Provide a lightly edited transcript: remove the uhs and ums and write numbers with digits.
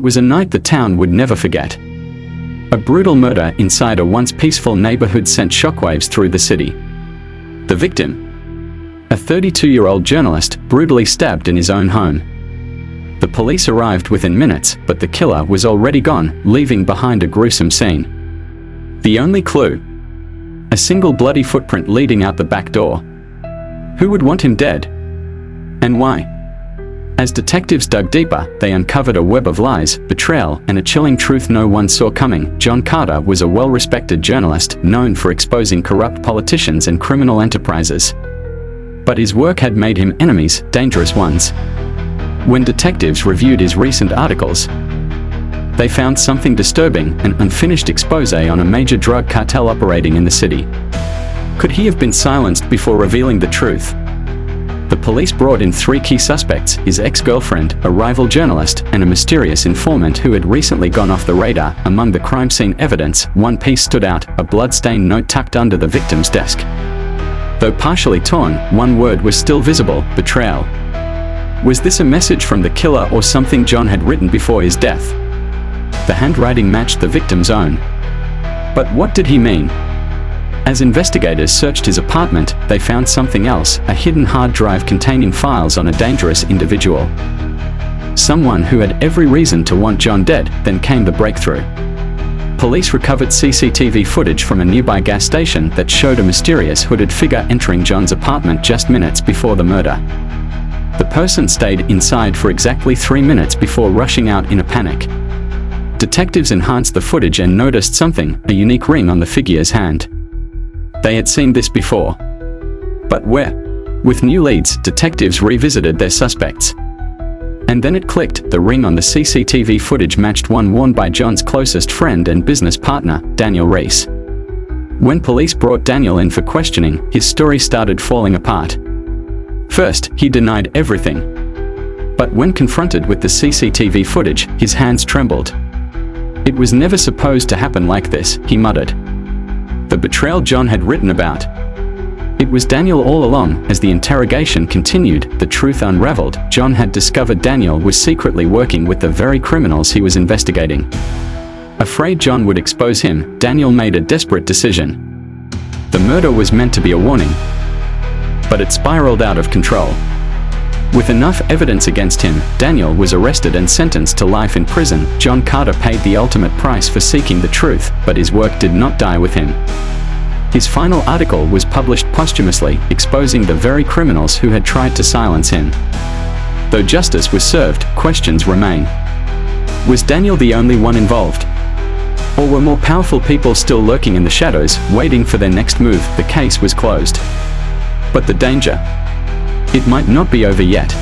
It was a night the town would never forget. A brutal murder inside a once peaceful neighborhood sent shockwaves through the city. The victim? A 32-year-old journalist brutally stabbed in his own home. The police arrived within minutes, but the killer was already gone, leaving behind a gruesome scene. The only clue? A single bloody footprint leading out the back door. Who would want him dead? And why? As detectives dug deeper, they uncovered a web of lies, betrayal, and a chilling truth no one saw coming. John Carter was a well-respected journalist, known for exposing corrupt politicians and criminal enterprises. But his work had made him enemies, dangerous ones. When detectives reviewed his recent articles, they found something disturbing, an unfinished exposé on a major drug cartel operating in the city. Could he have been silenced before revealing the truth? The police brought in 3 key suspects: his ex-girlfriend, a rival journalist, and a mysterious informant who had recently gone off the radar. Among the crime scene evidence, one piece stood out: a blood-stained note tucked under the victim's desk. Though partially torn, one word was still visible: betrayal. Was this a message from the killer or something John had written before his death? The handwriting matched the victim's own. But what did he mean? As investigators searched his apartment, they found something else: a hidden hard drive containing files on a dangerous individual. Someone who had every reason to want John dead. Then came the breakthrough. Police recovered CCTV footage from a nearby gas station that showed a mysterious hooded figure entering John's apartment just minutes before the murder. The person stayed inside for exactly 3 minutes before rushing out in a panic. Detectives enhanced the footage and noticed something: a unique ring on the figure's hand. They had seen this before. But where? With new leads, detectives revisited their suspects. And then it clicked: the ring on the CCTV footage matched one worn by John's closest friend and business partner, Daniel Reese. When police brought Daniel in for questioning, his story started falling apart. First, he denied everything. But when confronted with the CCTV footage, his hands trembled. "It was never supposed to happen like this," he muttered. The betrayal John had written about. It was Daniel all along. As the interrogation continued, the truth unraveled. John had discovered Daniel was secretly working with the very criminals he was investigating. Afraid John would expose him, Daniel made a desperate decision. The murder was meant to be a warning, but it spiraled out of control. With enough evidence against him, Daniel was arrested and sentenced to life in prison. John Carter paid the ultimate price for seeking the truth, but his work did not die with him. His final article was published posthumously, exposing the very criminals who had tried to silence him. Though justice was served, questions remain. Was Daniel the only one involved? Or were more powerful people still lurking in the shadows, waiting for their next move? The case was closed. But the danger? It might not be over yet.